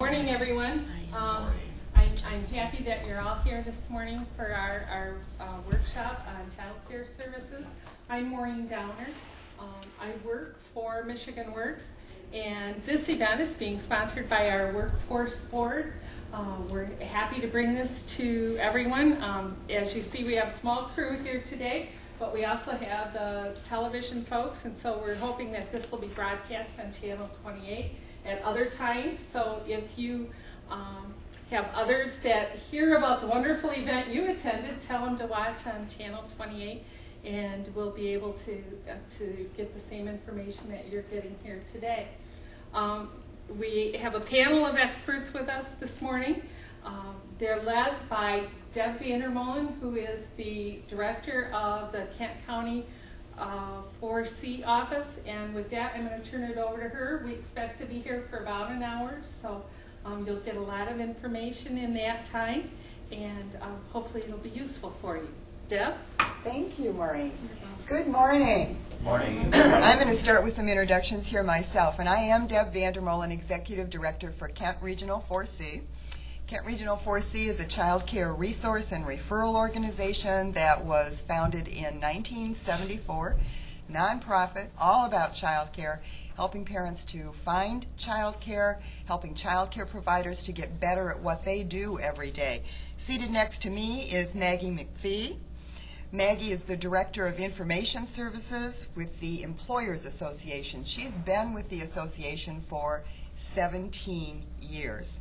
Morning, everyone. I'm happy that you're all here this morning for our workshop on childcare services. I'm Maureen Downer. I work for Michigan Works, and this event is being sponsored by our Workforce Board. We're happy to bring this to everyone. As you see, we have a small crew here today, but we also have the television folks, and so we're hoping that this will be broadcast on Channel 28 at other times. So if you have others that hear about the wonderful event you attended, tell them to watch on Channel 28, and we'll be able to get the same information that you're getting here today. We have a panel of experts with us this morning. They're led by Deb Vandermolen, who is the director of the Kent County 4C office, and with that I'm going to turn it over to her. We expect to be here for about an hour, so you'll get a lot of information in that time, and hopefully it'll be useful for you. Deb? Thank you, Maureen. Good morning. Morning. I'm going to start with some introductions here myself, and I am Deb Vandermolen, Executive Director for Kent Regional 4C. Kent Regional 4C is a child care resource and referral organization that was founded in 1974, nonprofit, all about child care, helping parents to find child care, helping child care providers to get better at what they do every day. Seated next to me is Maggie McPhee. Maggie is the Director of Information Services with the Employers Association. She's been with the association for 17 years.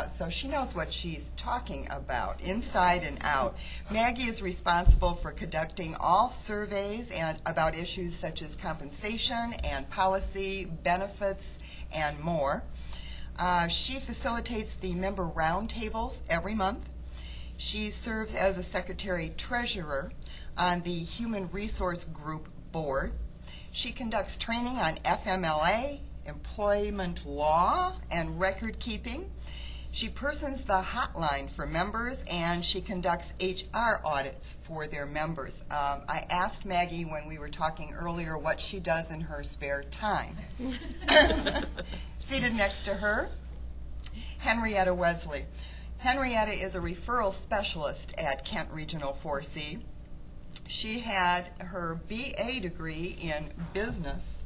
So she knows what she's talking about, inside and out. Maggie is responsible for conducting all surveys about issues such as compensation and policy, benefits, and more. She facilitates the member roundtables every month. She serves as a secretary-treasurer on the Human Resource Group Board. She conducts training on FMLA, employment law, and record keeping. She persons the hotline for members, and she conducts HR audits for their members. I asked Maggie when we were talking earlier what she does in her spare time. Seated next to her, Henrietta Wesley. Henrietta is a referral specialist at Kent Regional 4C. She had her BA degree in business,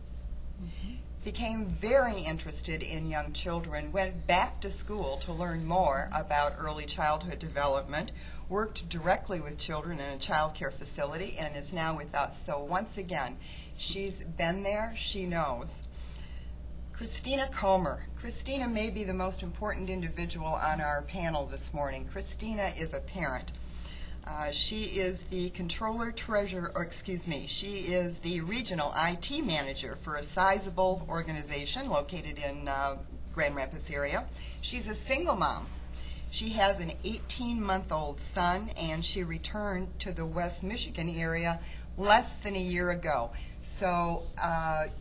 became very interested in young children, went back to school to learn more about early childhood development, worked directly with children in a child care facility, and is now with us. So once again, she's been there, she knows. Christina Comer. Christina may be the most important individual on our panel this morning. Christina is a parent. She is the she is the regional IT manager for a sizable organization located in Grand Rapids area. She's a single mom. She has an 18-month-old son, and she returned to the West Michigan area less than a year ago. So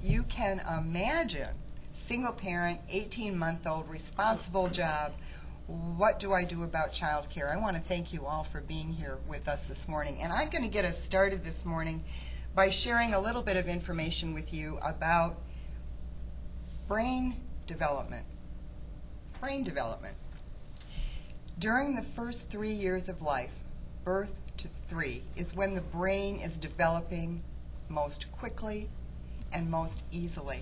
you can imagine, single parent, 18-month-old, responsible job. What do I do about child care? I want to thank you all for being here with us this morning. And I'm going to get us started this morning by sharing a little bit of information with you about brain development. Brain development. During the first 3 years of life, birth to 3, is when the brain is developing most quickly and most easily.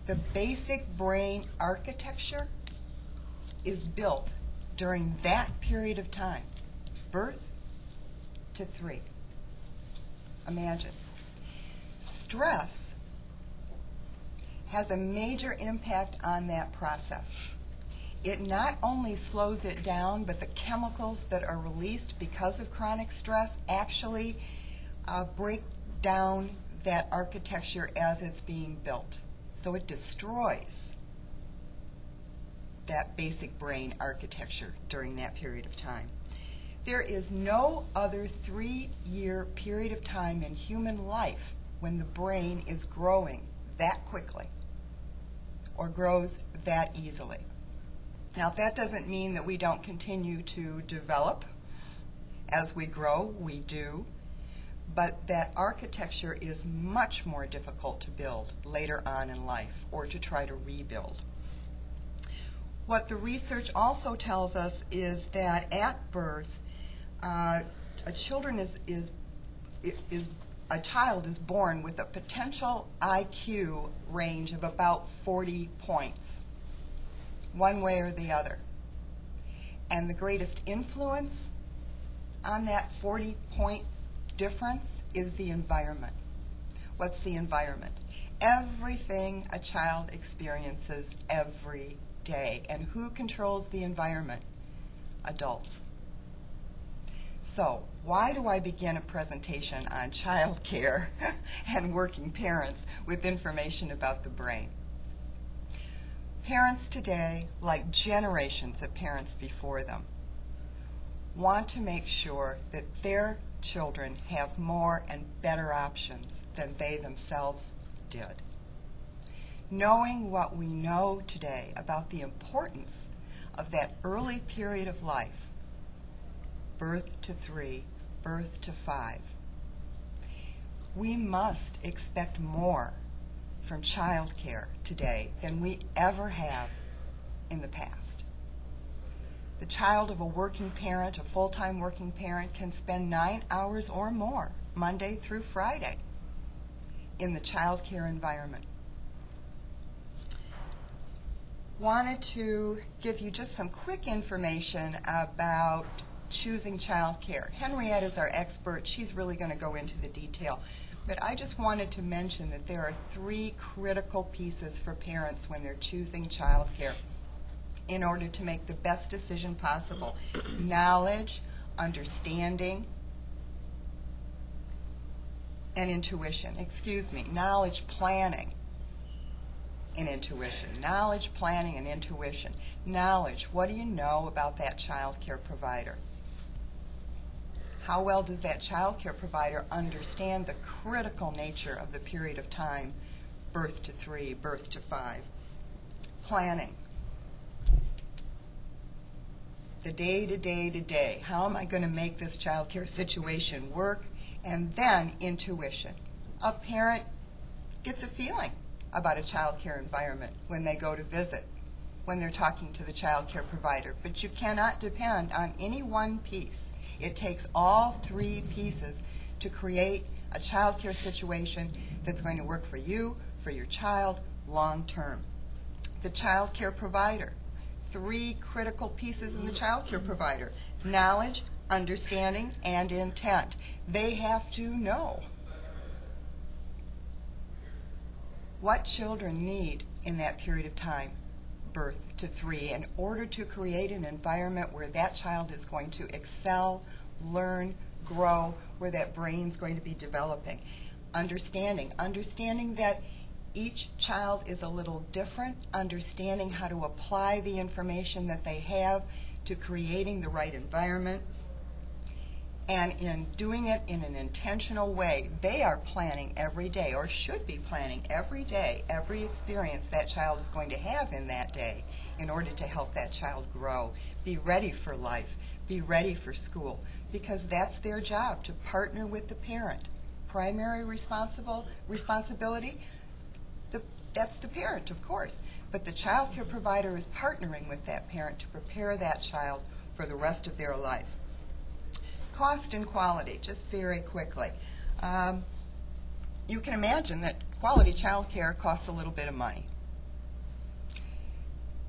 The basic brain architecture is built during that period of time, birth to 3. Imagine. Stress has a major impact on that process. It not only slows it down, but the chemicals that are released because of chronic stress actually break down that architecture as it's being built. So it destroys that basic brain architecture during that period of time. There is no other 3-year period of time in human life when the brain is growing that quickly or grows that easily. Now, that doesn't mean that we don't continue to develop. As we grow, we do. But that architecture is much more difficult to build later on in life or to try to rebuild. What the research also tells us is that at birth, a child is born with a potential IQ range of about 40 points, one way or the other. And the greatest influence on that 40-point difference is the environment. What's the environment? Everything a child experiences every day. And who controls the environment? Adults. So, why do I begin a presentation on child care and working parents with information about the brain? Parents today, like generations of parents before them, want to make sure that their children have more and better options than they themselves did. Knowing what we know today about the importance of that early period of life, birth to 3, birth to 5, we must expect more from child care today than we ever have in the past. The child of a working parent, a full-time working parent, can spend 9 hours or more, Monday through Friday, in the child care environment. Wanted to give you just some quick information about choosing child care. Henriette is our expert. She's really going to go into the detail. But I just wanted to mention that there are 3 critical pieces for parents when they're choosing child care in order to make the best decision possible. Knowledge, understanding, and intuition. Knowledge, planning, and intuition. Knowledge, planning, and intuition. Knowledge, what do you know about that child care provider? How well does that child care provider understand the critical nature of the period of time, birth to 3, birth to 5? Planning. The day to day to day. How am I going to make this child care situation work? And then intuition. A parent gets a feeling about a child care environment when they go to visit, when they're talking to the child care provider. But you cannot depend on any one piece. It takes all 3 pieces to create a child care situation that's going to work for you, for your child, long term. The child care provider. 3 critical pieces in the child care provider: knowledge, understanding, and intent. They have to know what children need in that period of time, birth to 3, in order to create an environment where that child is going to excel, learn, grow, where that brain's going to be developing. Understanding that each child is a little different, understanding how to apply the information that they have to creating the right environment, and in doing it in an intentional way. They are planning every day, or should be planning every day, every experience that child is going to have in that day in order to help that child grow, be ready for life, be ready for school, because that's their job, to partner with the parent. Primary responsibility, that's the parent, of course, but the child care provider is partnering with that parent to prepare that child for the rest of their life. Cost and quality, just very quickly. You can imagine that quality child care costs a little bit of money.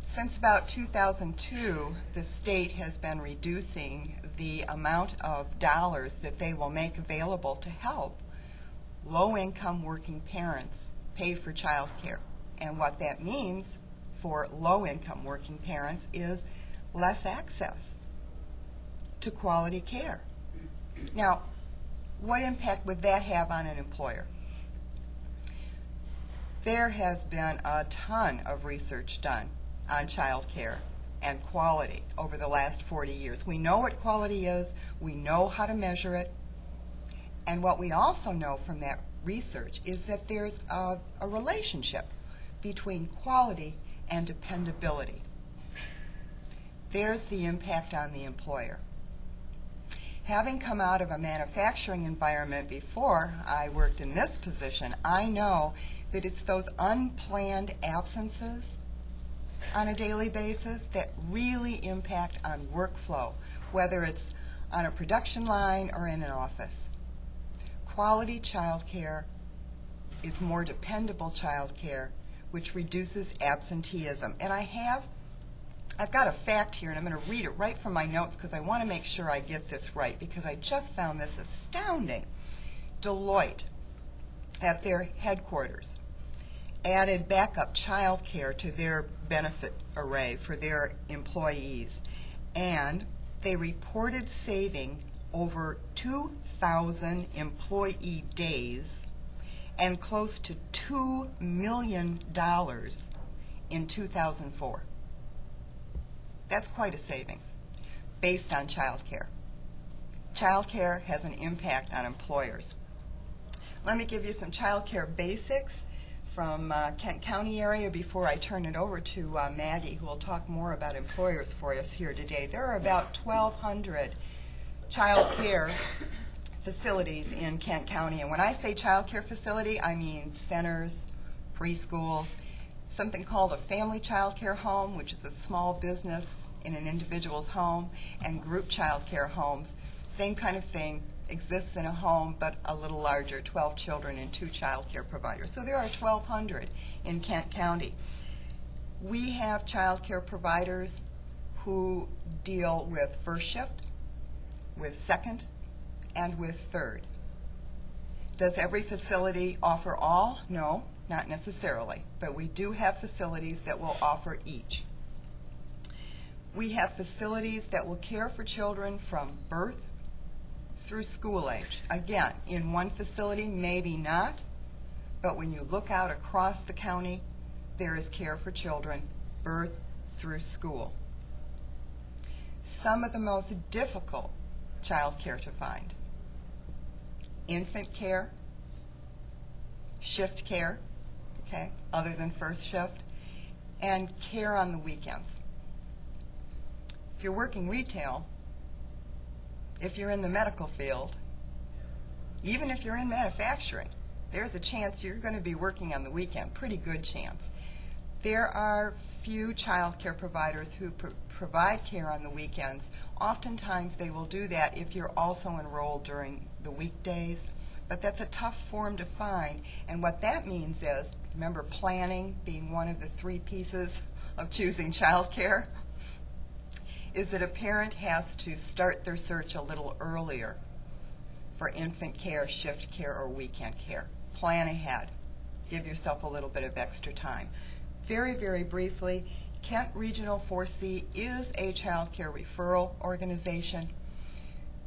Since about 2002, the state has been reducing the amount of dollars that they will make available to help low-income working parents pay for child care. And what that means for low-income working parents is less access to quality care. Now, what impact would that have on an employer? There has been a ton of research done on child care and quality over the last 40 years. We know what quality is, we know how to measure it, and what we also know from that research is that there's a relationship between quality and dependability. There's the impact on the employer. Having come out of a manufacturing environment before I worked in this position, I know that it's those unplanned absences on a daily basis that really impact on workflow, whether it's on a production line or in an office. Quality childcare is more dependable childcare, which reduces absenteeism. And I've got a fact here, and I'm going to read it right from my notes because I want to make sure I get this right, because I just found this astounding. Deloitte, at their headquarters, added backup child care to their benefit array for their employees, and they reported saving over 2,000 employee days and close to $2 million in 2004. That's quite a savings based on child care. Child care has an impact on employers. Let me give you some child care basics from Kent County area before I turn it over to Maggie, who will talk more about employers for us here today. There are about 1,200 child care facilities in Kent County. And when I say child care facility, I mean centers, preschools, something called a family child care home, which is a small business in an individual's home, and group child care homes. Same kind of thing, exists in a home, but a little larger, 12 children and 2 child care providers. So there are 1,200 in Kent County. We have child care providers who deal with first shift, with second, and with third. Does every facility offer all? No, not necessarily, but we do have facilities that will offer each. We have facilities that will care for children from birth through school age. Again, in one facility, maybe not, but when you look out across the county, there is care for children birth through school. Some of the most difficult child care to find: infant care, shift care, okay, other than first shift, and care on the weekends. If you're working retail, if you're in the medical field, even if you're in manufacturing, there's a chance you're going to be working on the weekend, pretty good chance. There are few child care providers who provide care on the weekends. Oftentimes they will do that if you're also enrolled during the weekdays, but that's a tough form to find. And what that means is, remember planning being one of the 3 pieces of choosing child care, is that a parent has to start their search a little earlier for infant care, shift care, or weekend care. Plan ahead. Give yourself a little bit of extra time. Very, very briefly, Kent Regional 4C is a child care referral organization.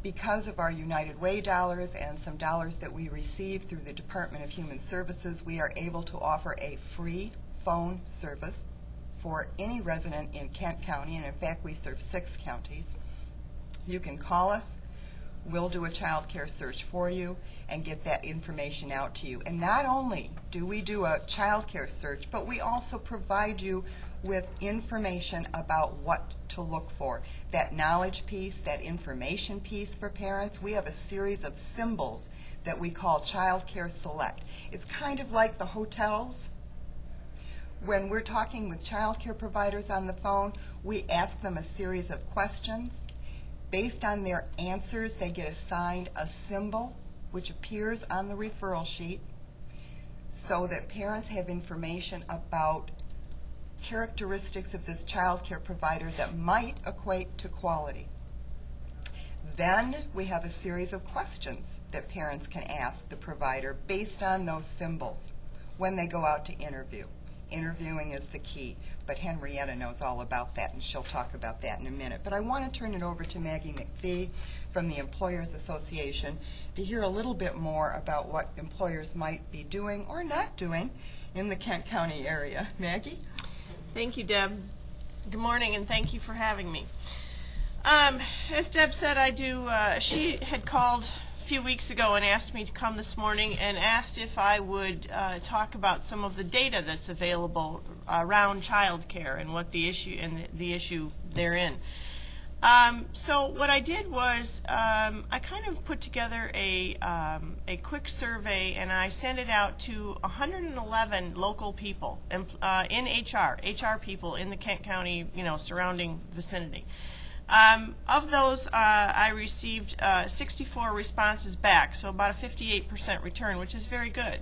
Because of our United Way dollars and some dollars that we receive through the Department of Human Services, we are able to offer a free phone service for any resident in Kent County, and in fact we serve 6 counties. You can call us, we'll do a child care search for you and get that information out to you. And not only do we do a child care search, but we also provide you with information about what to look for. That knowledge piece, that information piece for parents. We have a series of symbols that we call Child Care Select. It's kind of like the hotels. When we're talking with child care providers on the phone, we ask them a series of questions. Based on their answers, they get assigned a symbol which appears on the referral sheet so that parents have information about characteristics of this child care provider that might equate to quality. Then we have a series of questions that parents can ask the provider based on those symbols when they go out to interview. Interviewing is the key, but Henrietta knows all about that, and she'll talk about that in a minute. But I want to turn it over to Maggie McPhee from the Employers Association to hear a little bit more about what employers might be doing or not doing in the Kent County area. Maggie? Thank you, Deb. Good morning, and thank you for having me. As Deb said, she had called a few weeks ago and asked me to come this morning and asked if I would talk about some of the data that's available around child care and what the issue therein. So what I did was I kind of put together a quick survey, and I sent it out to 111 local people in HR people in the Kent County, surrounding vicinity. Of those, I received 64 responses back, so about a 58% return, which is very good.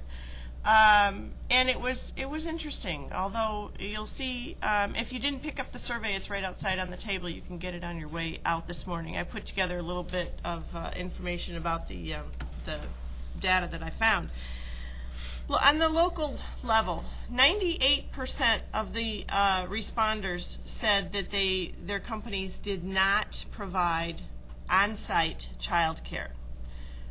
And it was interesting, although you'll see, if you didn't pick up the survey, it's right outside on the table. You can get it on your way out this morning. I put together a little bit of information about the data that I found. Well, on the local level, 98% of the responders said that their companies did not provide on-site child care.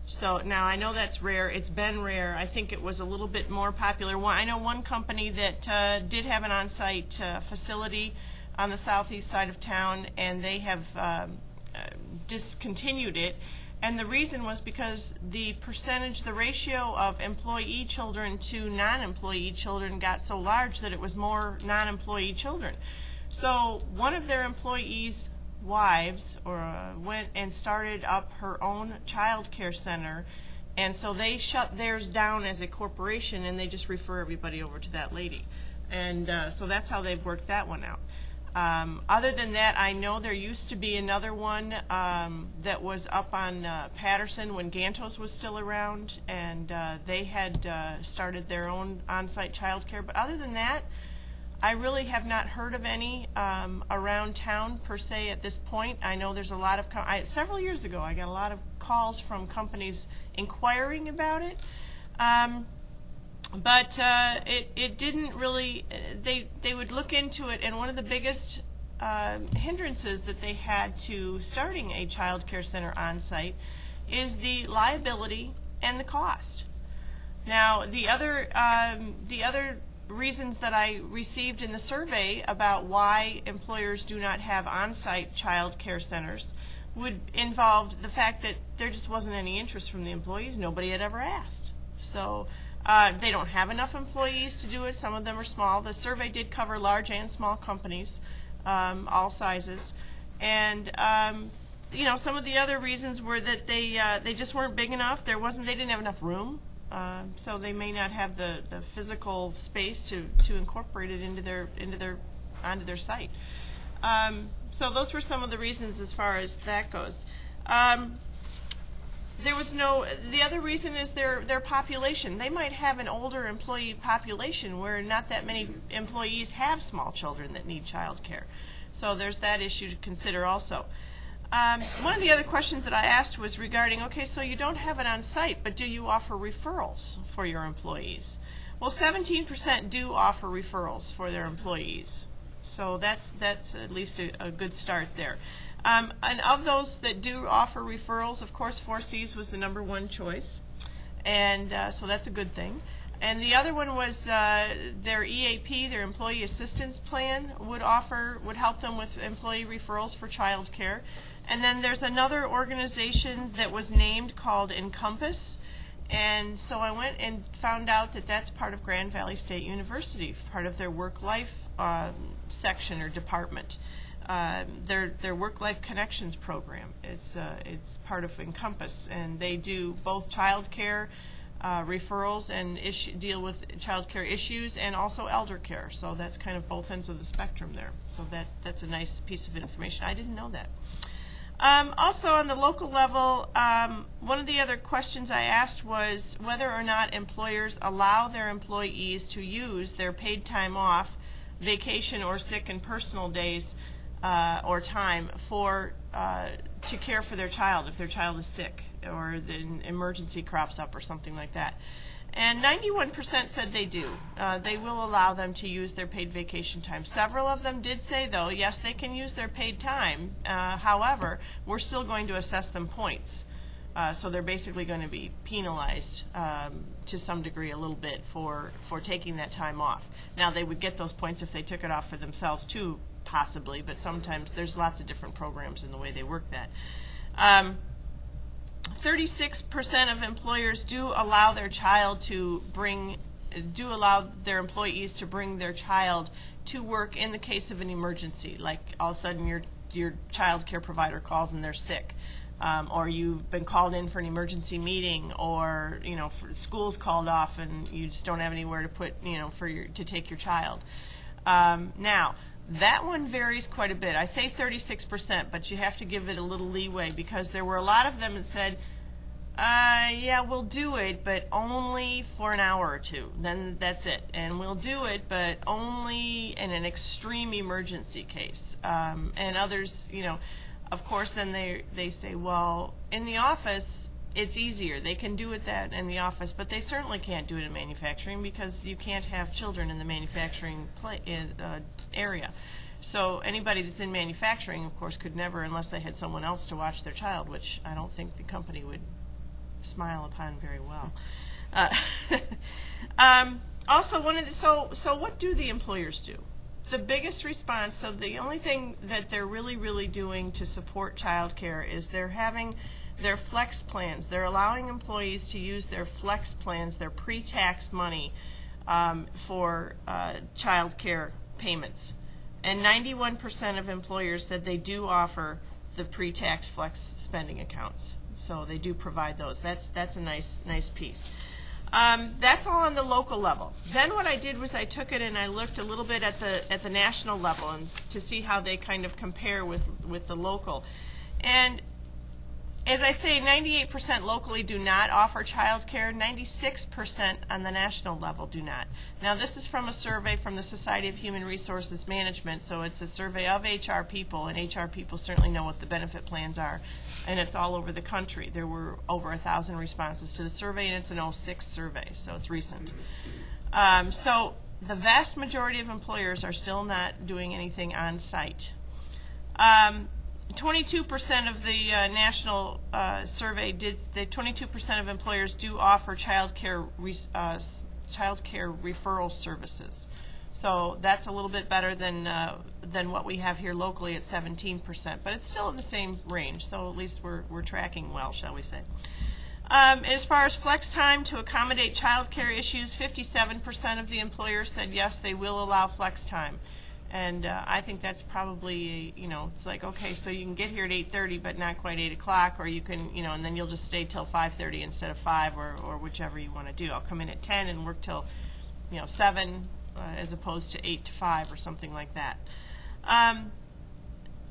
So now I know that's rare. It's been rare. I think it was a little bit more popular. I know one company that did have an on-site facility on the southeast side of town, and they have discontinued it. And the reason was because the ratio of employee children to non-employee children got so large that it was more non-employee children. So one of their employees' wives went and started up her own child care center, and so they shut theirs down as a corporation, and they just refer everybody over to that lady. And so that's how they've worked that one out. Other than that, I know there used to be another one that was up on Patterson when Gantos was still around, and they had started their own on-site child care. But other than that, I really have not heard of any around town per se at this point. I know there's a lot of, several years ago, I got a lot of calls from companies inquiring about it. But it didn't really, they would look into it, and one of the biggest hindrances that they had to starting a child care center on site is the liability and the cost. Now, the other reasons that I received in the survey about why employers do not have on-site child care centers would involve the fact that there just wasn't any interest from the employees. Nobody had ever asked. So they don't have enough employees to do it. Some of them are small. The survey did cover large and small companies, all sizes. And some of the other reasons were that they just weren't big enough. They didn't have enough room. So they may not have the physical space to incorporate it onto their site. So those were some of the reasons as far as that goes. The other reason is their population. They might have an older employee population where not that many employees have small children that need child care. So there's that issue to consider also. One of the other questions that I asked was regarding, okay, so you don't have it on site, but do you offer referrals for your employees? Well, 17% do offer referrals for their employees. So that's at least a good start there. And of those that do offer referrals, of course, 4Cs was the #1 choice. And so that's a good thing. And the other one was their EAP, their Employee Assistance Plan, would help them with employee referrals for child care. And then there's another organization that was named called Encompass. And so I went and found out that that's part of Grand Valley State University, part of their work-life section or department. Their Work-Life Connections program. It's part of Encompass, and they do both child care referrals and deal with child care issues, and also elder care. So that's kind of both ends of the spectrum there. So that's a nice piece of information. I didn't know that. Also on the local level, one of the other questions I asked was whether or not employers allow their employees to use their paid time off, vacation or sick and personal days or time to care for their child if their child is sick or an emergency crops up or something like that. And 91% said they do. They will allow them to use their paid vacation time. Several of them did say, though, yes, they can use their paid time. However, we're still going to assess them points. So they're basically going to be penalized to some degree a little bit for taking that time off. Now, they would get those points if they took it off for themselves, too, possibly, but sometimes there's lots of different programs in the way they work that. 36% of employers do allow their child to bring do allow their employees to bring their child to work in the case of an emergency, like all of a sudden your child care provider calls and they're sick, or you've been called in for an emergency meeting, or school's called off and you just don't have anywhere to put to take your child. Now that one varies quite a bit. I say 36%, but you have to give it a little leeway, because there were a lot of them that said, yeah, we'll do it, but only for an hour or two. Then that's it. And we'll do it, but only in an extreme emergency case. And others, of course, then they say, well, in the office, it's easier. They can do it that in the office, but they certainly can't do it in manufacturing, because you can't have children in the manufacturing area. So anybody that's in manufacturing, of course, could never, unless they had someone else to watch their child, which I don't think the company would smile upon very well. Also, so what do the employers do? The biggest response, so the only thing that they're really doing to support child care is they're having their flex plans. They're allowing employees to use their flex plans, their pre-tax money, for child care payments. And 91% of employers said they do offer the pre-tax flex spending accounts. So they do provide those. That's a nice piece. That's all on the local level. Then what I did was I took it and I looked a little bit at the national level and to see how they kind of compare with the local. And as I say, 98% locally do not offer child care. 96% on the national level do not. Now, this is from a survey from the Society of Human Resources Management, so it's a survey of HR people, and HR people certainly know what the benefit plans are, and it's all over the country. There were over 1,000 responses to the survey, and it's an 2006 survey, so it's recent. So the vast majority of employers are still not doing anything on site. 22% of the national survey did. 22% of employers do offer child care referral services. So that's a little bit better than what we have here locally at 17%, but it's still in the same range. So at least we're tracking well, shall we say? As far as flex time to accommodate child care issues, 57% of the employers said yes, they will allow flex time. And I think that's probably, it's like, okay, so you can get here at 8:30, but not quite 8 o'clock, or you can, and then you'll just stay till 5:30 instead of 5, or whichever you want to do. I'll come in at 10 and work till, 7, as opposed to 8 to 5 or something like that. And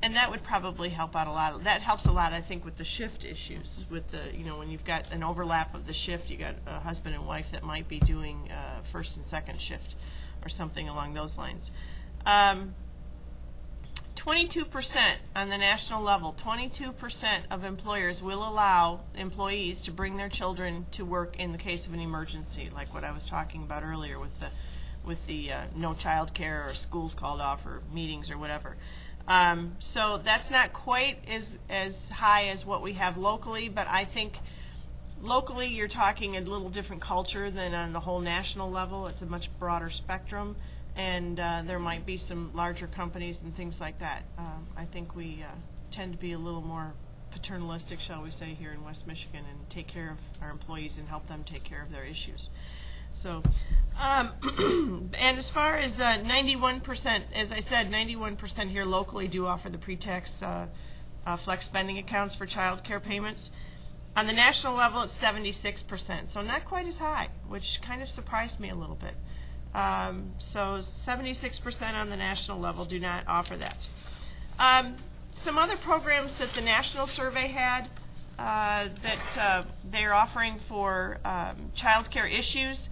that would probably help out a lot. That helps a lot, I think, with the shift issues. With the, when you've got an overlap of the shift, you got a husband and wife that might be doing first and second shift, or something along those lines. 22% on the national level, 22% of employers will allow employees to bring their children to work in the case of an emergency, like what I was talking about earlier with the no child care, or schools called off, or meetings, or whatever. So that's not quite as high as what we have locally, but I think locally you're talking a little different culture than on the whole national level. It's a much broader spectrum. And there might be some larger companies and things like that. I think we tend to be a little more paternalistic, shall we say, here in West Michigan, and take care of our employees and help them take care of their issues. So, and as far as 91%, as I said, 91% here locally do offer the pre-tax flex spending accounts for child care payments. On the national level, it's 76%, so not quite as high, which kind of surprised me a little bit. So 76% on the national level do not offer that. Some other programs that the national survey had that they're offering for child care issues,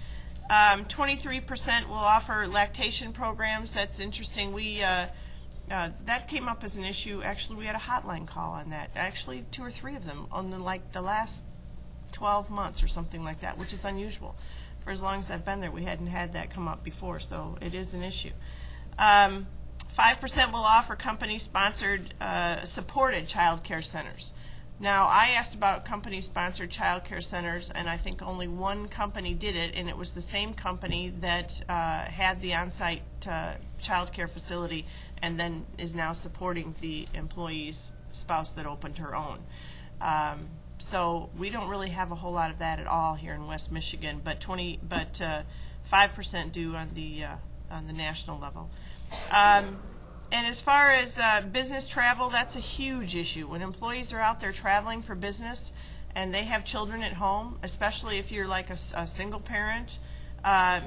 23% will offer lactation programs. That's interesting. That came up as an issue. Actually, we had a hotline call on that. Actually, 2 or 3 of them on the last 12 months or something like that, which is unusual. For as long as I've been there, we hadn't had that come up before, so it is an issue. 5% will offer company-sponsored, supported child care centers. Now, I asked about company-sponsored child care centers, and I think only one company did it, and it was the same company that had the on-site child care facility and then is now supporting the employee's spouse that opened her own. So we don't really have a whole lot of that at all here in West Michigan, but 5% due on the national level. And as far as business travel, that's a huge issue. When employees are out there traveling for business and they have children at home, especially if you're like a single parent,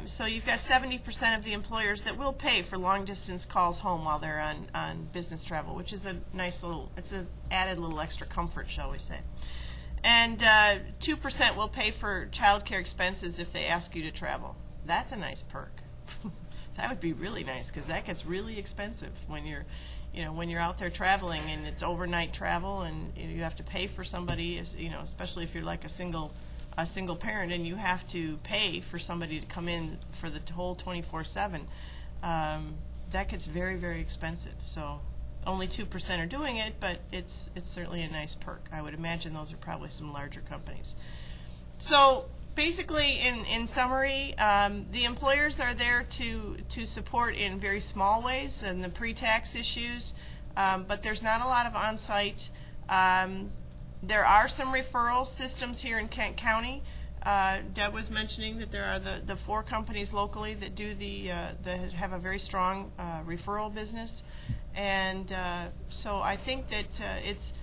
so you've got 70% of the employers that will pay for long distance calls home while they're on business travel, which is a nice little, it's an added little extra comfort, shall we say. And 2% will pay for child care expenses if they ask you to travel. That's a nice perk. That would be really nice, because that gets really expensive when you're, when you're out there traveling and it's overnight travel and you have to pay for somebody, especially if you're like a single parent and you have to pay for somebody to come in for the whole 24/7. That gets very, very expensive. So only 2% are doing it, but it's certainly a nice perk. I would imagine those are probably some larger companies. So basically, in summary, the employers are there to support in very small ways and the pre-tax issues, but there's not a lot of on-site. There are some referral systems here in Kent County. Deb was mentioning that there are the 4 companies locally that do that have a very strong referral business, and so I think that it's.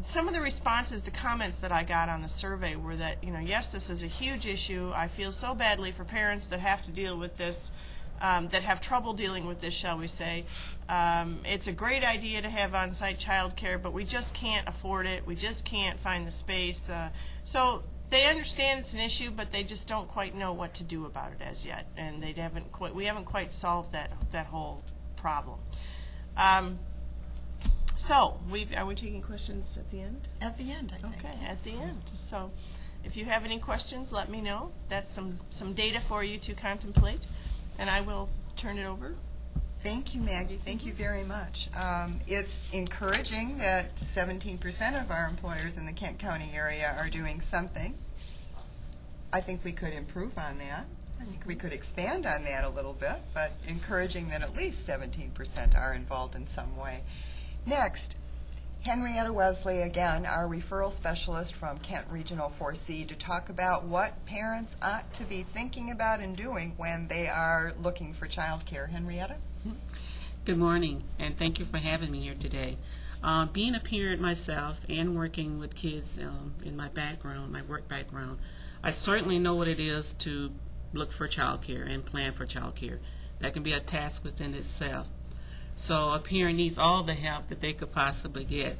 Some of the responses, the comments that I got on the survey were that, yes, this is a huge issue. I feel so badly for parents that have to deal with this, that have trouble dealing with this, shall we say. It's a great idea to have on-site child care, but we just can't afford it. We just can't find the space. So they understand it's an issue, but they just don't quite know what to do about it as yet, and we haven't quite solved that whole problem. So, are we taking questions at the end? At the end, I think. Okay, at the end. So, if you have any questions, let me know. That's some data for you to contemplate, and I will turn it over. Thank you, Maggie. Thank you very much. It's encouraging that 17% of our employers in the Kent County area are doing something. I think we could improve on that. I think we could expand on that a little bit, but encouraging that at least 17% are involved in some way. Next, Henrietta Wesley, again, our referral specialist from Kent Regional 4C, to talk about what parents ought to be thinking about and doing when they are looking for child care. Henrietta? Good morning, and thank you for having me here today. Being a parent myself and working with kids in my background, my work background, I certainly know what it is to look for child care and plan for child care. That can be a task within itself. So a parent needs all the help that they could possibly get.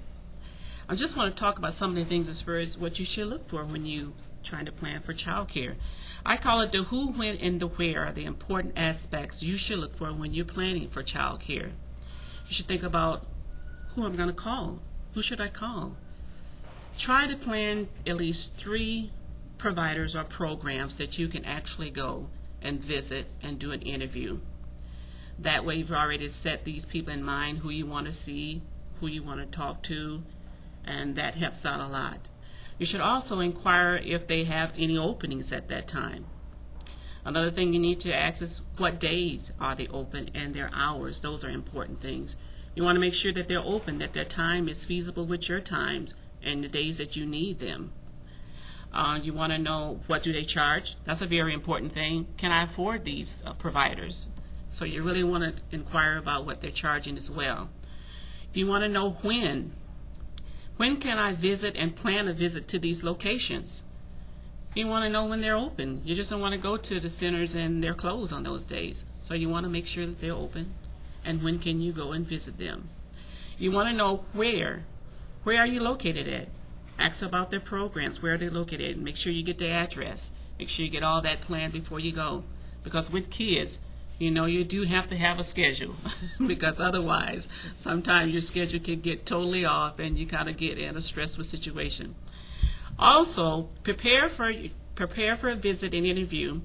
I just want to talk about some of the things as far as what you should look for when you trying to plan for child care. I call it the who, when, and the where are the important aspects you should look for when you're planning for child care. You should think about who I'm going to call. Who should I call? Try to plan at least 3 providers or programs that you can actually go and visit and do an interview. That way you've already set these people in mind, who you want to see, who you want to talk to, and that helps out a lot. You should also inquire if they have any openings at that time. Another thing you need to ask is what days are they open and their hours. Those are important things. You want to make sure that they're open, that their time is feasible with your times and the days that you need them. You want to know, what do they charge? That's a very important thing. Can I afford these providers? So you really want to inquire about what they're charging as well. You want to know when. When can I visit and plan a visit to these locations? You want to know when they're open. You just don't want to go to the centers and they're closed on those days. So you want to make sure that they're open. And when can you go and visit them? You want to know where. Where are you located at? Ask about their programs. Where are they located? Make sure you get their address. Make sure you get all that planned before you go. Because with kids, you do have to have a schedule because otherwise sometimes your schedule can get totally off and you kind of get in a stressful situation. Also, prepare for a visit and interview.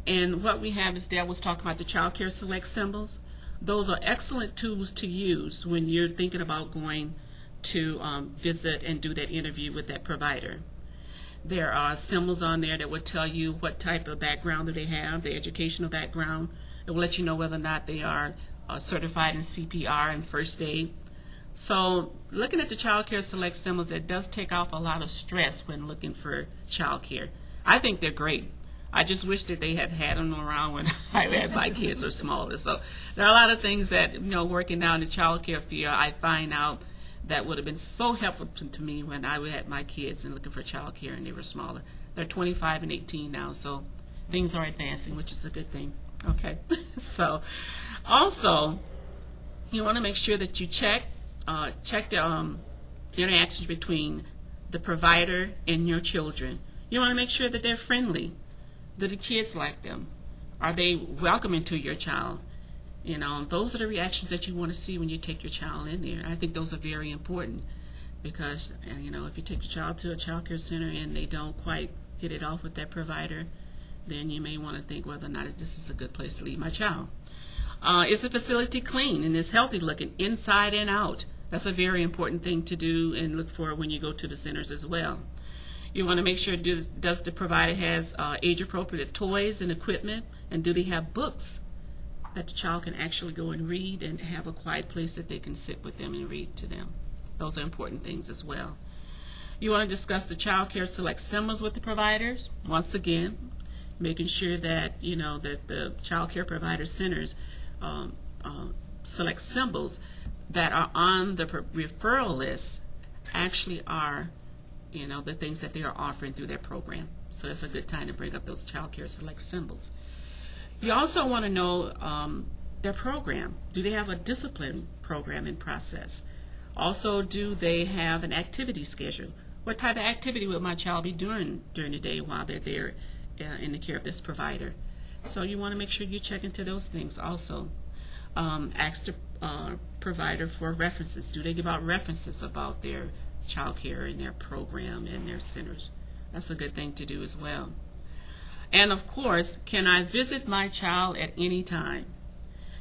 And what we have is Dad was talking about the Child Care Select symbols. Those are excellent tools to use when you're thinking about going to visit and do that interview with that provider. There are symbols on there that will tell you what type of background that they have, the educational background. It will let you know whether or not they are certified in CPR and first aid. So looking at the Child Care Select symbols, it does take off a lot of stress when looking for child care. I think they're great. I just wish that they had them around when I had my kids were smaller. So there are a lot of things that, you know, working down the child care field, I find out that would have been so helpful to me when I had my kids and looking for child care and they were smaller. They're 25 and 18 now, so things are advancing, which is a good thing. Okay. So also, you want to make sure that you check the interactions between the provider and your children. You want to make sure that they're friendly. Do the kids like them? Are they welcoming to your child? You know, those are the reactions that you want to see when you take your child in there. I think those are very important because, you know, if you take your child to a child care center and they don't quite hit it off with that provider, then you may want to think whether or not this is a good place to leave my child. Is the facility clean and is healthy looking inside and out? That's a very important thing to do and look for when you go to the centers as well. You want to make sure, does the provider has age-appropriate toys and equipment, and do they have books that the child can actually go and read and have a quiet place that they can sit with them and read to them. Those are important things as well. You want to discuss the child care select symbols with the providers. Once again, making sure that, you know, that the child care provider centers select symbols that are on the referral list actually are, you know, the things that they are offering through their program. So that's a good time to bring up those child care select symbols. You also want to know their program. Do they have a discipline program in process? Also, do they have an activity schedule? What type of activity will my child be doing during the day while they're there in the care of this provider? So you want to make sure you check into those things also. Ask the provider for references. Do they give out references about their child care and their program and their centers? That's a good thing to do as well. And of course, can I visit my child at any time?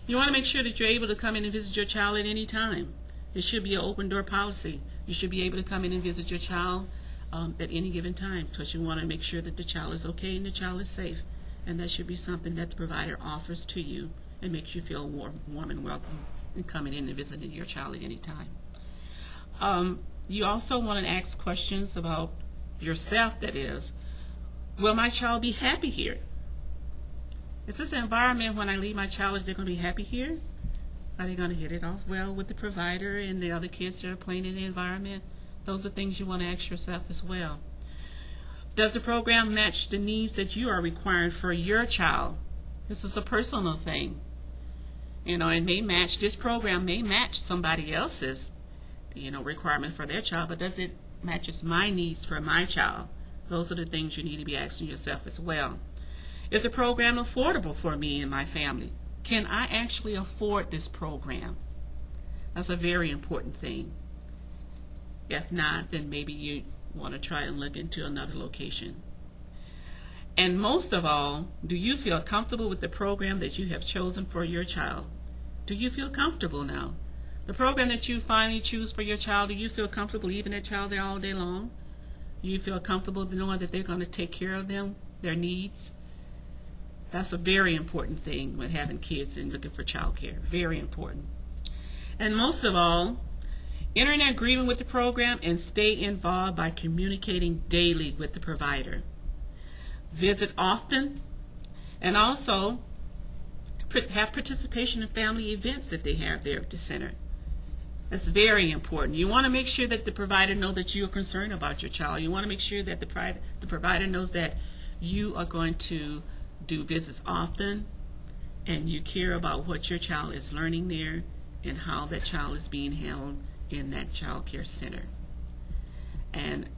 You want to make sure that you're able to come in and visit your child at any time. It should be an open door policy. You should be able to come in and visit your child at any given time, because you want to make sure that the child is okay and the child is safe. And that should be something that the provider offers to you and makes you feel warm and welcome in coming in and visiting your child at any time. You also want to ask questions about yourself, that is, will my child be happy here? Is this an environment when I leave my child, is they going to be happy here? Are they going to hit it off well with the provider and the other kids that are playing in the environment? Those are things you want to ask yourself as well. Does the program match the needs that you are requiring for your child? This is a personal thing. You know, it may match, this program may match somebody else's, you know, requirement for their child, but does it matches my needs for my child? Those are the things you need to be asking yourself as well. Is the program affordable for me and my family? Can I actually afford this program? That's a very important thing. If not, then maybe you want to try and look into another location. And most of all, do you feel comfortable with the program that you have chosen for your child? Do you feel comfortable now? The program that you finally choose for your child, do you feel comfortable leaving that child there all day long? Do you feel comfortable knowing that they're going to take care of them, their needs? That's a very important thing when having kids and looking for child care. Very important. And most of all, enter an agreement with the program and stay involved by communicating daily with the provider. Visit often, and also have participation in family events that they have there at the center. That's very important. You want to make sure that the provider knows that you are concerned about your child. You want to make sure that the provider knows that you are going to do visits often and you care about what your child is learning there and how that child is being handled in that child care center. And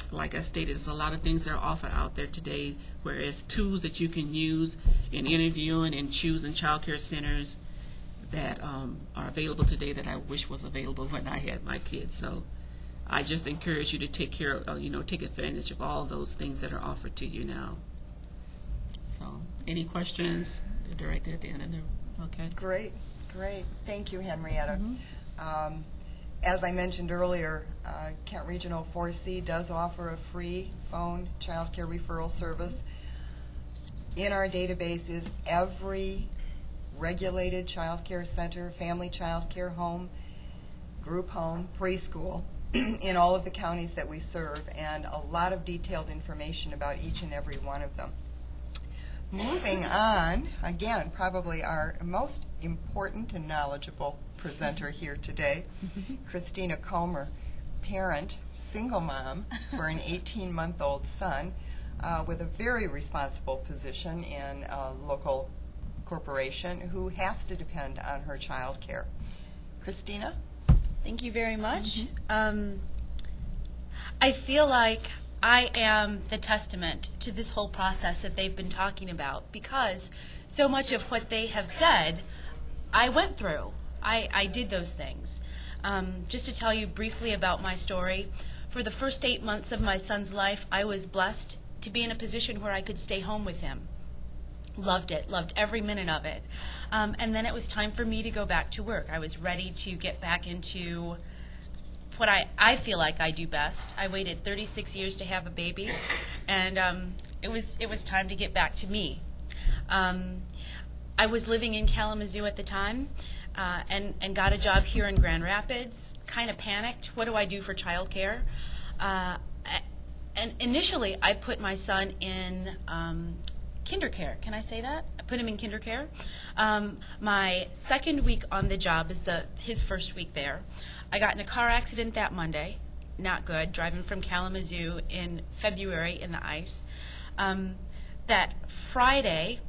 like I stated, there's a lot of things that are offered out there today, whereas tools that you can use in interviewing and choosing child care centers that are available today that I wish was available when I had my kids. So I just encourage you to take care of, take advantage of all those things that are offered to you now. So any questions? They're directed at the end of the, okay. Great. Thank you, Henrietta. As I mentioned earlier, Kent Regional 4C does offer a free phone child care referral service. In our database is every regulated child care center, family child care home, group home, preschool in all of the counties that we serve, and a lot of detailed information about each and every one of them. Moving on, again, probably our most important and knowledgeable presenter here today, Christina Comer, parent, single mom for an 18-month-old son with a very responsible position in a local corporation who has to depend on her child care. Christina? Thank you very much. I feel like I am the testament to this whole process that they've been talking about, because so much of what they have said, I went through. I did those things. Just to tell you briefly about my story, for the first 8 months of my son's life, I was blessed to be in a position where I could stay home with him. Loved it, loved every minute of it. And then it was time for me to go back to work. I was ready to get back into what I feel like I do best. I waited 36 years to have a baby, and it was time to get back to me. I was living in Kalamazoo at the time, and got a job here in Grand Rapids. Kind of panicked. What do I do for childcare? And initially, I put my son in Childcare. Can I say that? I put him in Childcare. My second week on the job is his first week there. I got in a car accident that Monday. Not good, driving from Kalamazoo in February in the ice. That Friday,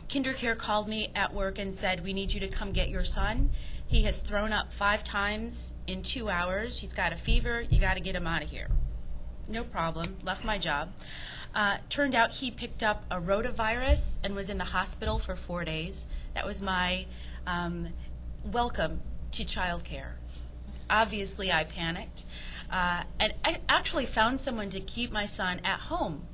Childcare called me at work and said, "We need you to come get your son. He has thrown up 5 times in 2 hours. He's got a fever. You got to get him out of here." No problem. Left my job. Turned out he picked up a rotavirus and was in the hospital for 4 days. That was my welcome to childcare. Obviously, I panicked. And I actually found someone to keep my son at home.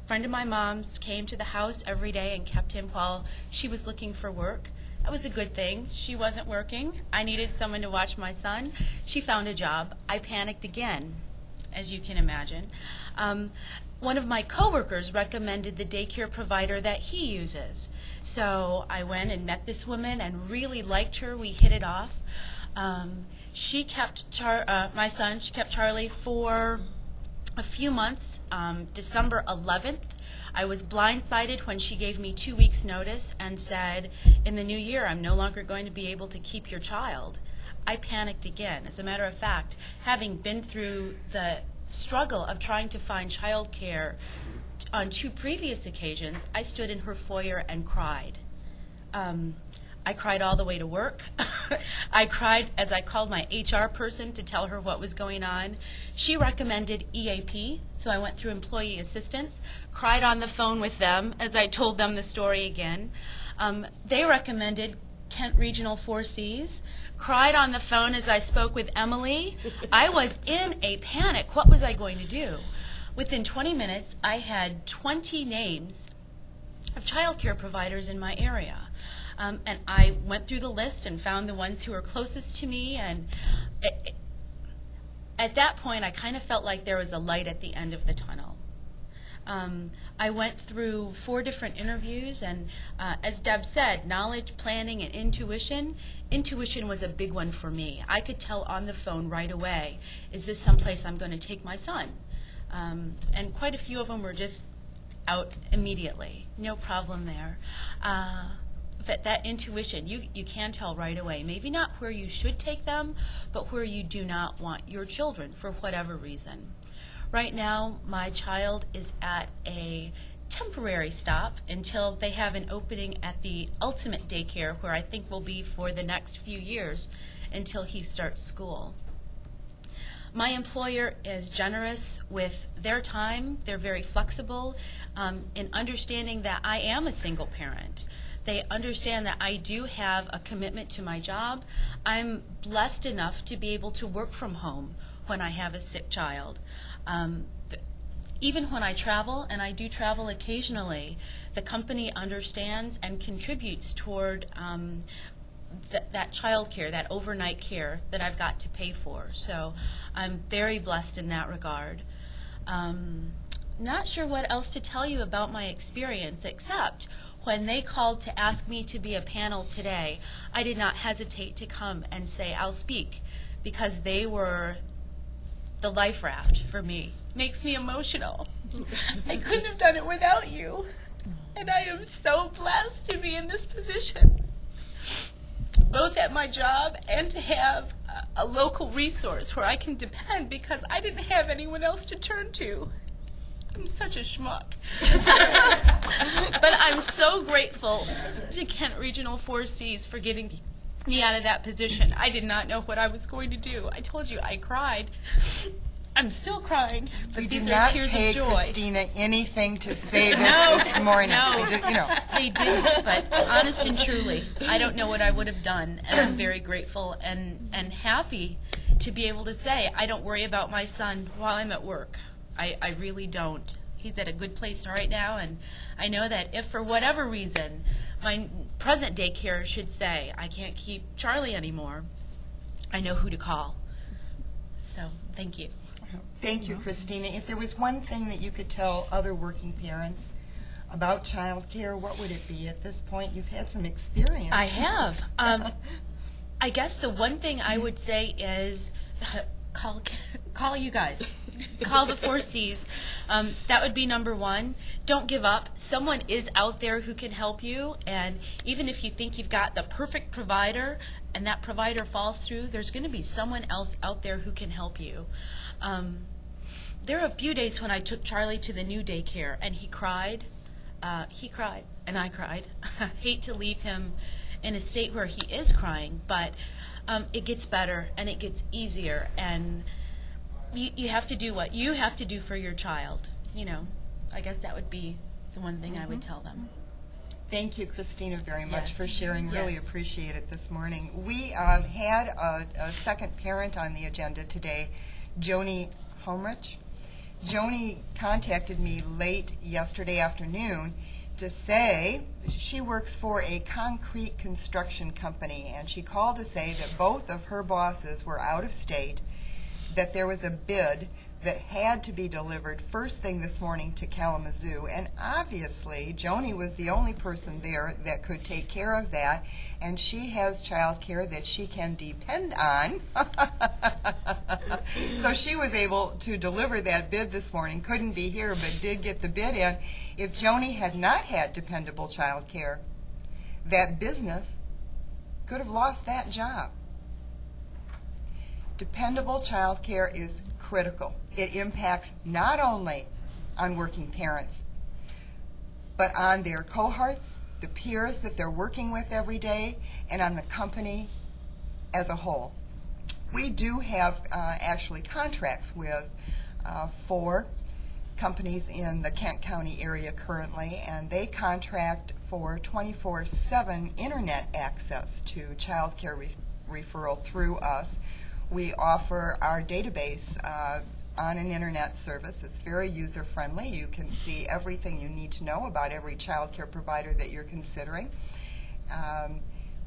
A friend of my mom's came to the house every day and kept him while she was looking for work. That was a good thing. She wasn't working. I needed someone to watch my son. She found a job. I panicked again, as you can imagine. One of my coworkers recommended the daycare provider that he uses. So I went and met this woman and really liked her. We hit it off. She kept my son, she kept Charlie for a few months. December 11th, I was blindsided when she gave me 2 weeks' notice and said, "In the new year, I'm no longer going to be able to keep your child." I panicked again. As a matter of fact, having been through the struggle of trying to find childcare on 2 previous occasions, I stood in her foyer and cried. I cried all the way to work. I cried as I called my HR person to tell her what was going on. She recommended EAP, so I went through employee assistance, cried on the phone with them as I told them the story again. They recommended Kent Regional 4Cs, cried on the phone as I spoke with Emily. I was in a panic. What was I going to do? Within 20 minutes, I had 20 names of childcare providers in my area. And I went through the list and found the ones who were closest to me. And at that point, I kind of felt like there was a light at the end of the tunnel. I went through 4 different interviews, and as Deb said, knowledge, planning, and intuition. Intuition was a big one for me. I could tell on the phone right away, is this someplace I'm going to take my son? And quite a few of them were just out immediately. No problem there. That intuition, you can tell right away. Maybe not where you should take them, but where you do not want your children for whatever reason. Right now, my child is at a temporary stop until they have an opening at the ultimate daycare, where I think will be for the next few years until he starts school. My employer is generous with their time. They're very flexible in understanding that I am a single parent. They understand that I do have a commitment to my job. I'm blessed enough to be able to work from home when I have a sick child. Even when I travel, and I do travel occasionally, the company understands and contributes toward that child care, that overnight care that I've got to pay for. So I'm very blessed in that regard. Not sure what else to tell you about my experience, except when they called to ask me to be a panel today, I did not hesitate to come and say, I'll speak, because they were the life raft for me. Makes me emotional. I couldn't have done it without you. And I am so blessed to be in this position, both at my job and to have a local resource where I can depend, because I didn't have anyone else to turn to. I'm such a schmuck. But I'm so grateful to Kent Regional 4Cs for getting me out of that position. I did not know what I was going to do. I told you I cried. I'm still crying, but these are tears of joy. You did not pay Christina anything to say this morning. No, They didn't, but honest and truly, I don't know what I would have done, and I'm very grateful and happy to be able to say I don't worry about my son while I'm at work. I really don't. He's at a good place right now, and I know that if for whatever reason my present daycare should say I can't keep Charlie anymore, I know who to call. So, thank you. Thank you, Christina. If there was one thing that you could tell other working parents about child care, what would it be at this point? You've had some experience. I have. I guess the one thing I would say is call you guys. Call the 4Cs. That would be number one. Don't give up. Someone is out there who can help you, and even if you think you've got the perfect provider and that provider falls through, there's going to be someone else out there who can help you. There are a few days when I took Charlie to the new daycare, and he cried, and I cried. I hate to leave him in a state where he is crying, but it gets better, and it gets easier, and you have to do what you have to do for your child. I guess that would be the one thing I would tell them. Thank you, Christina, very much Yes. for sharing. Really Yes. appreciate it this morning. We had a second parent on the agenda today, Joni Homrich. Joni contacted me late yesterday afternoon to say she works for a concrete construction company, and she called to say that both of her bosses were out of state, that there was a bid that had to be delivered first thing this morning to Kalamazoo, and obviously Joni was the only person there that could take care of that, and she has child care that she can depend on. So she was able to deliver that bid this morning, couldn't be here, but did get the bid in. If Joni had not had dependable child care, that business could have lost that job. Dependable child care is critical. It impacts not only on working parents, but on their cohorts, the peers that they're working with every day, and on the company as a whole. We do have actually contracts with 4 companies in the Kent County area currently, and they contract for 24/7 internet access to child care referral through us. We offer our database on an internet service. It's very user-friendly. You can see everything you need to know about every child care provider that you're considering.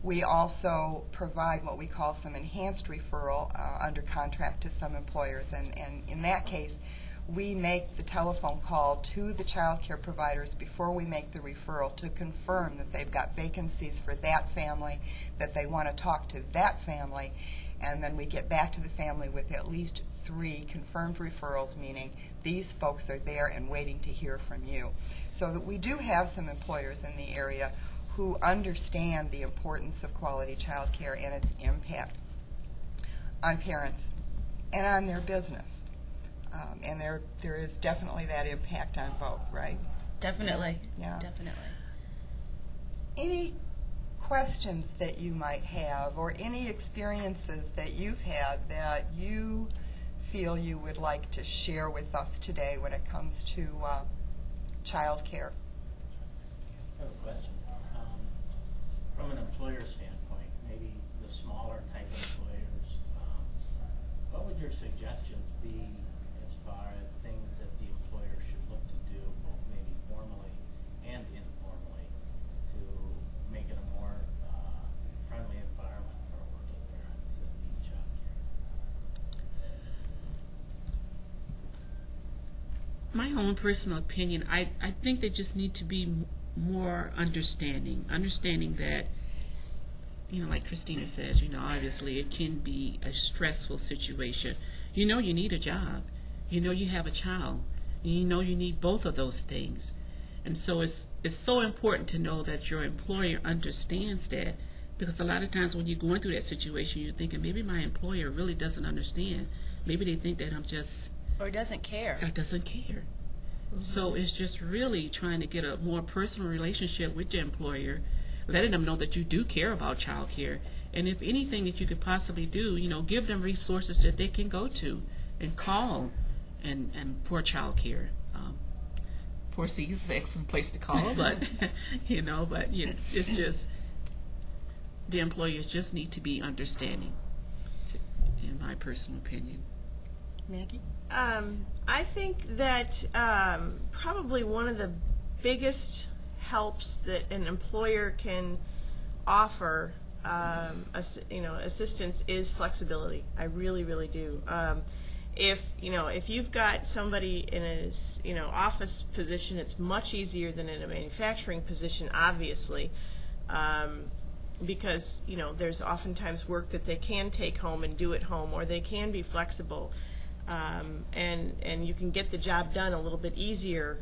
We also provide what we call some enhanced referral under contract to some employers, and in that case, we make the telephone call to the child care providers before we make the referral to confirm that they've got vacancies for that family, that they want to talk to that family, and then we get back to the family with at least 3 confirmed referrals, meaning these folks are there and waiting to hear from you. So that we do have some employers in the area who understand the importance of quality child care and its impact on parents and on their business. And there is definitely that impact on both, right? Definitely. Yeah. Definitely. Any questions that you might have, or any experiences that you've had that you feel you would like to share with us today when it comes to child care? I have a question. From an employer standpoint, maybe the smaller type employers, what would your suggestions be as far as things that the employer should look to do, both maybe formally and informally, to make it a more friendly environment for working parents that need child care? My own personal opinion, I think they just need to be more understanding that, like Christina says, obviously it can be a stressful situation. You need a job. You have a child. You need both of those things. And so it's so important to know that your employer understands that, because a lot of times when you're going through that situation, you're thinking, maybe my employer really doesn't understand. Maybe they think that I'm just... Or doesn't care. Or doesn't care. So it's just really trying to get a more personal relationship with your employer, letting them know that you do care about child care. And if anything that you could possibly do, give them resources that they can go to and call and for child care. Poor C is an excellent place to call, but it's just the employers just need to be understanding, in my personal opinion. Maggie? I think that probably one of the biggest helps that an employer can offer, assistance is flexibility. I really, really do. If you've got somebody in a office position, it's much easier than in a manufacturing position, obviously, because there's oftentimes work that they can take home and do at home, or they can be flexible, and you can get the job done a little bit easier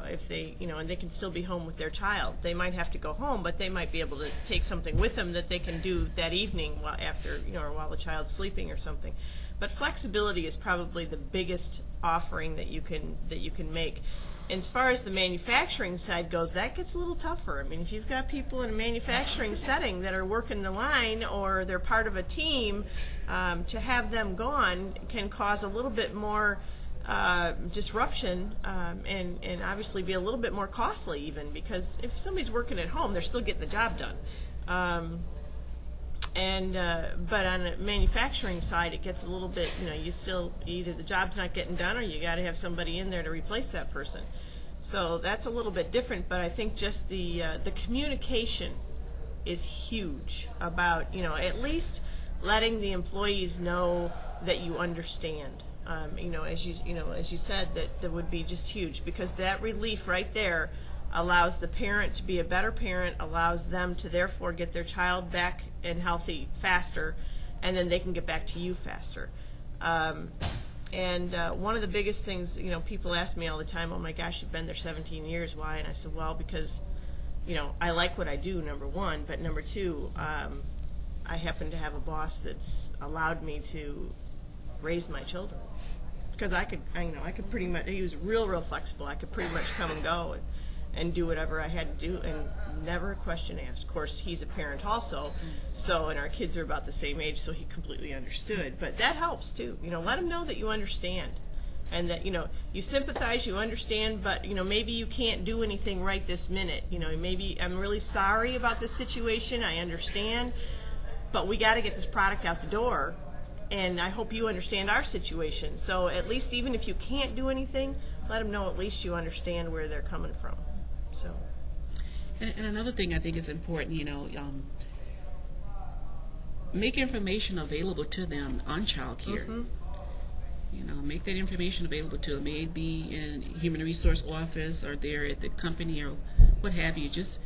if they and they can still be home with their child. They might have to go home, but they might be able to take something with them that they can do that evening or while the child's sleeping or something. But flexibility is probably the biggest offering that you can make. As far as the manufacturing side goes, that gets a little tougher. I mean, if you've got people in a manufacturing setting that are working the line or they're part of a team, to have them gone can cause a little bit more disruption and obviously be a little bit more costly even, because if somebody's working at home, they're still getting the job done. But on a manufacturing side, it gets a little bit, you still, either the job's not getting done or you got to have somebody in there to replace that person. So that's a little bit different, but I think just the communication is huge about, at least letting the employees know that you understand. As you said, that would be just huge, because that relief right there allows the parent to be a better parent, allows them to therefore get their child back and healthy faster, and then they can get back to you faster. And one of the biggest things, people ask me all the time, oh my gosh, you've been there 17 years, why? And I said, well, because, I like what I do, number one, but number two, I happen to have a boss that's allowed me to raise my children. Because I could pretty much, he was real flexible. I could pretty much come and go and do whatever I had to do, and never a question asked. Of course, he's a parent also, and our kids are about the same age, so he completely understood. But that helps too. Let him know that you understand, and that you sympathize, you understand, but maybe you can't do anything right this minute. Maybe I'm really sorry about this situation. I understand, but we got to get this product out the door, and I hope you understand our situation. So at least, even if you can't do anything, let them know at least you understand where they're coming from. So. And another thing I think is important, make information available to them on child care. Mm-hmm. Make that information available to them. May it be in human resource office or there at the company or what have you. Just,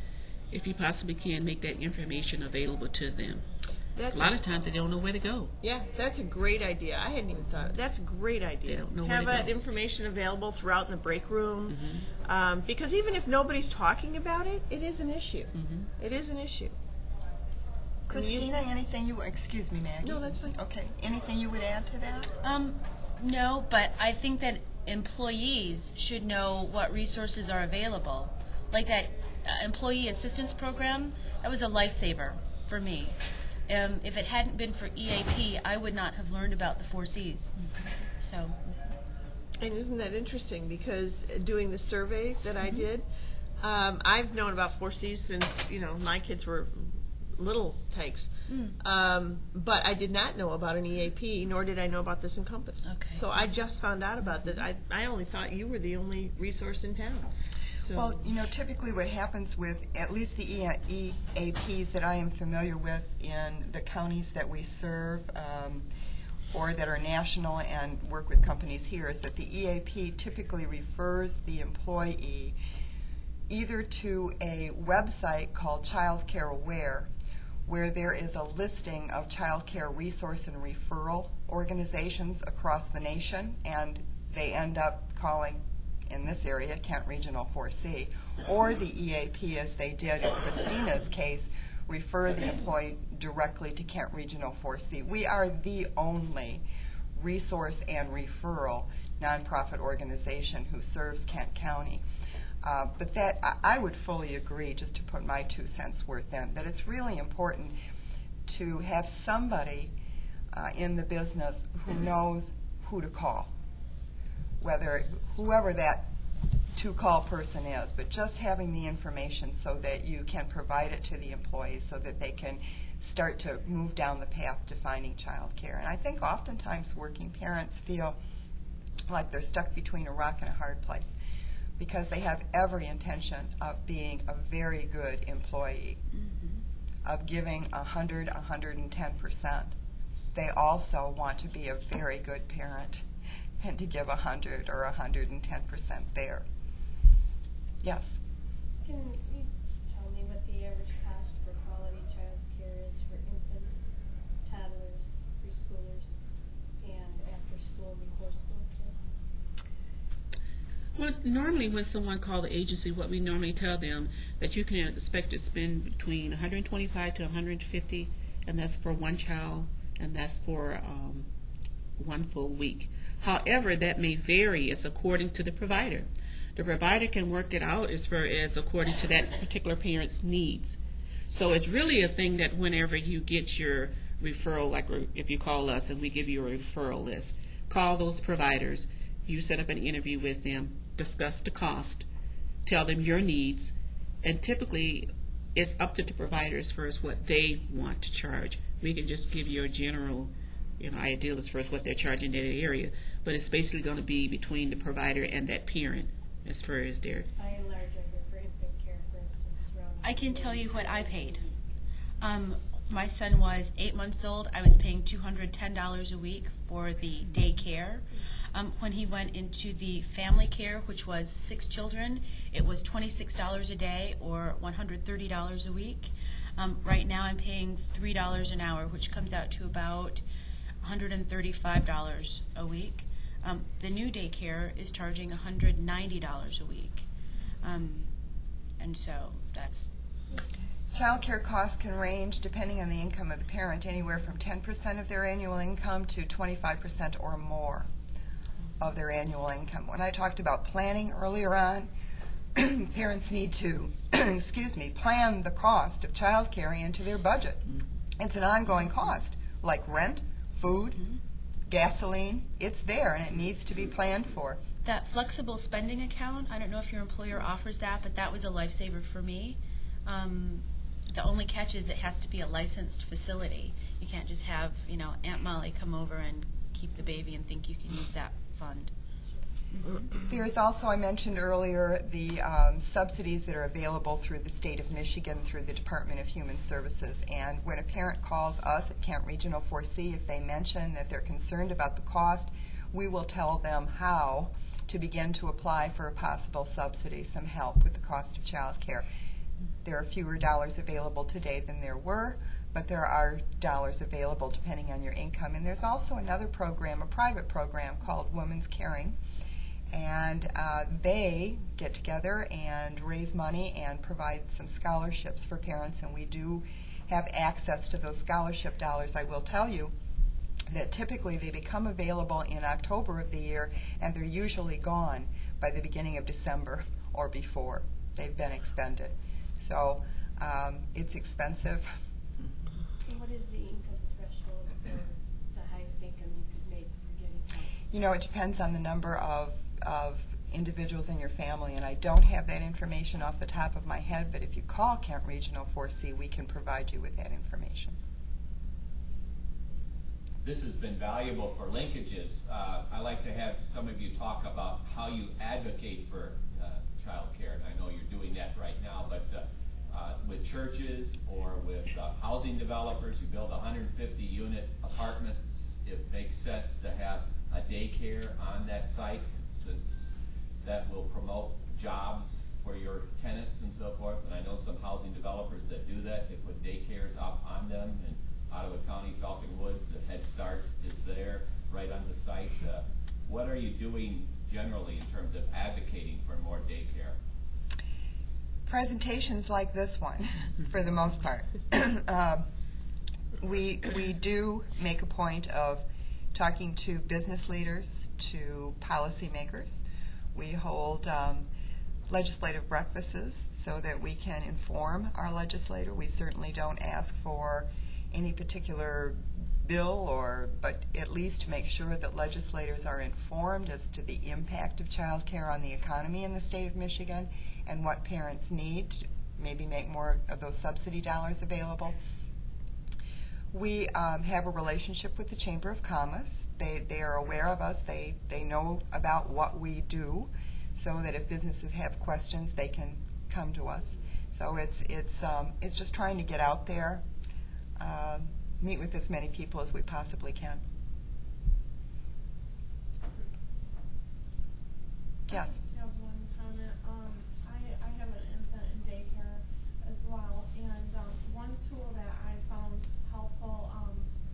if you possibly can, make that information available to them. A lot of times they don't know where to go. Yeah, that's a great idea. I hadn't even thought of that's a great idea. They don't know Have where to that go. information available throughout in the break room. Mm-hmm. Because even if nobody's talking about it, it is an issue. Mm-hmm. It is an issue. Christina, anything excuse me, Maggie? No, that's fine. Okay. Anything you would add to that? No, but I think that employees should know what resources are available. Like that employee assistance program, that was a lifesaver for me. If it hadn't been for EAP, I would not have learned about the 4 Cs. So. And isn't that interesting? Because doing the survey that I did, I've known about 4 Cs since my kids were little tykes. But I did not know about an EAP, nor did I know about this Encompass. Okay. So I just found out about that. I only thought you were the only resource in town. So. Well, typically what happens with at least the EAPs that I am familiar with in the counties that we serve, or that are national and work with companies here, is that the EAP typically refers the employee either to a website called Childcare Aware, where there is a listing of child care resource and referral organizations across the nation, and they end up calling in this area, Kent Regional 4C, or the EAP, as they did in Christina's case, refer the employee directly to Kent Regional 4C. We are the only resource and referral nonprofit organization who serves Kent County. But that, I would fully agree, just to put my 2 cents worth in, that it's really important to have somebody in the business who knows who to call, whoever that to-call person is, but just having the information so that you can provide it to the employees so that they can start to move down the path to finding child care. And I think oftentimes working parents feel like they're stuck between a rock and a hard place because they have every intention of being a very good employee, of giving 100, 110%. They also want to be a very good parent and to give 100 or 110% there. Yes? Can you tell me what the average cost for quality child care is for infants, toddlers, preschoolers, and after school, before school care? Well, normally when someone calls the agency, what we normally tell them that you can expect to spend between $125 to $150, and that's for one child, and that's for 1 full week. However, that may vary as according to the provider. The provider can work it out as according to that particular parent's needs. So it's really a thing that whenever you get your referral, like if you call us and we give you a referral list, call those providers, you set up an interview with them, discuss the cost, tell them your needs, and typically it's up to the providers first what they want to charge. We can just give you a general idea as far as what they're charging in that area, but it's basically going to be between the provider and that parent as far as their... By and large, I hear for infant care, for instance, around... I can tell you what I paid. My son was 8 months old. I was paying $210 a week for the daycare. When he went into the family care, which was 6 children, it was $26 a day or $130 a week. Right now I'm paying $3 an hour, which comes out to about $135 a week. The new daycare is charging $190 a week. And so that's... Child care costs can range, depending on the income of the parent, anywhere from 10% of their annual income to 25% or more of their annual income. When I talked about planning earlier on, parents need to, plan the cost of child care into their budget. It's an ongoing cost, like rent, food, gasoline. It's there, and it needs to be planned for. That flexible spending account, I don't know if your employer offers that, but that was a lifesaver for me. The only catch is it has to be a licensed facility. You can't just have, Aunt Molly come over and keep the baby and think you can use that fund. There is also, I mentioned earlier, the subsidies that are available through the state of Michigan through the Department of Human Services. And when a parent calls us at Kent Regional 4C, if they mention that they're concerned about the cost, we will tell them how to begin to apply for a possible subsidy, some help with the cost of child care. There are fewer dollars available today than there were, but there are dollars available depending on your income. And there's also another program, a private program called Women's Caring, and they get together and raise money and provide some scholarships for parents, and we do have access to those scholarship dollars. I will tell you that typically they become available in October of the year, and they're usually gone by the beginning of December or before they've been expended. So it's expensive. So what is the income threshold for the highest income you could make for getting help? It depends on the number of individuals in your family, and I don't have that information off the top of my head, but if you call Kent Regional 4C, we can provide you with that information. This has been valuable for linkages. I'd like to have some of you talk about how you advocate for child care. And I know you're doing that right now, but with churches or with housing developers who build 150-unit apartments, it makes sense to have a daycare on that site, since that will promote jobs for your tenants and so forth. And I know some housing developers that do that. They put daycares up on them. In Ottawa County, Falcon Woods, the Head Start is there right on the site. What are you doing generally in terms of advocating for more daycare? Presentations like this one, for the most part. We do make a point of talking to business leaders, to policymakers. We hold legislative breakfasts so that we can inform our legislator. We certainly don't ask for any particular bill, but at least to make sure that legislators are informed as to the impact of child care on the economy in the state of Michigan and what parents need to maybe make more of those subsidy dollars available. We have a relationship with the Chamber of Commerce. They are aware of us. They know about what we do, so that if businesses have questions, they can come to us. So it's just trying to get out there, meet with as many people as we possibly can. Yes. I just have one comment. I have an infant in daycare as well, and one tool that I found helpful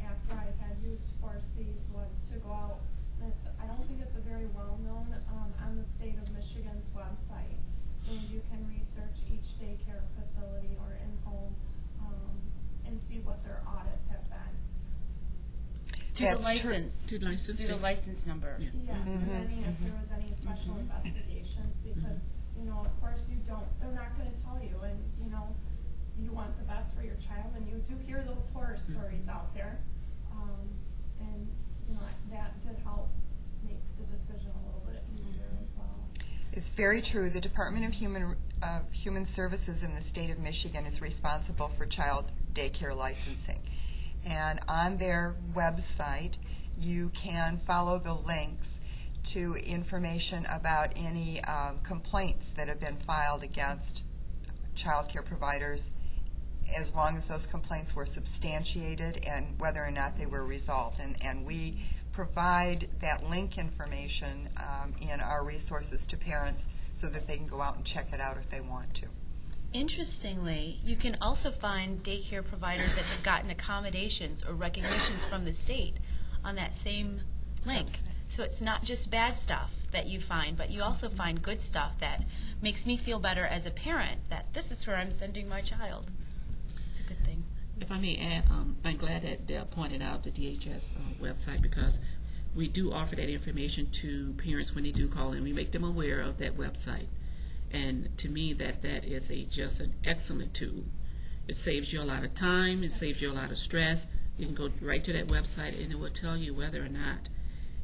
after I had used 4Cs was to go out. And I don't think it's a very well known on the state of Michigan's website, and you can research each daycare facility or in-home and see what their audits have been. Through the license. Through license. Through the license number. Yeah. Yes, and I mean, if there was any special investigations, because, you know, of course they're not gonna tell you, and, you know, you want the best for your child, and you do hear those horror stories out there. And, you know, that did help make the decision a little bit easier as well. It's very true. The Department of Human Services in the state of Michigan is responsible for child daycare licensing. And on their website, you can follow the links to information about any complaints that have been filed against child care providers, as long as those complaints were substantiated and whether or not they were resolved. And we provide that link information in our resources to parents so that they can go out and check it out if they want to. Interestingly, you can also find daycare providers that have gotten accommodations or recognitions from the state on that same link. So it's not just bad stuff that you find, but you also find good stuff that makes me feel better as a parent that this is where I'm sending my child. It's a good thing. If I may add, I'm glad that Dale pointed out the DHS website, because we do offer that information to parents when they do call in. We make them aware of that website. And to me, that is just an excellent tool. It saves you a lot of time. It saves you a lot of stress. You can go right to that website, and it will tell you whether or not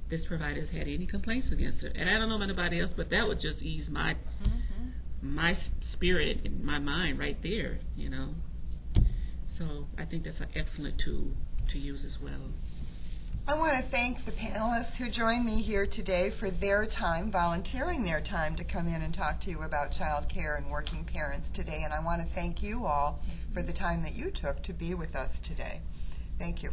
this provider has had any complaints against it. And I don't know about anybody else, but that would just ease my spirit and my mind right there, you know. So I think that's an excellent tool to use as well. I want to thank the panelists who joined me here today for their time, volunteering their time to come in and talk to you about child care and working parents today. And I want to thank you all for the time that you took to be with us today. Thank you.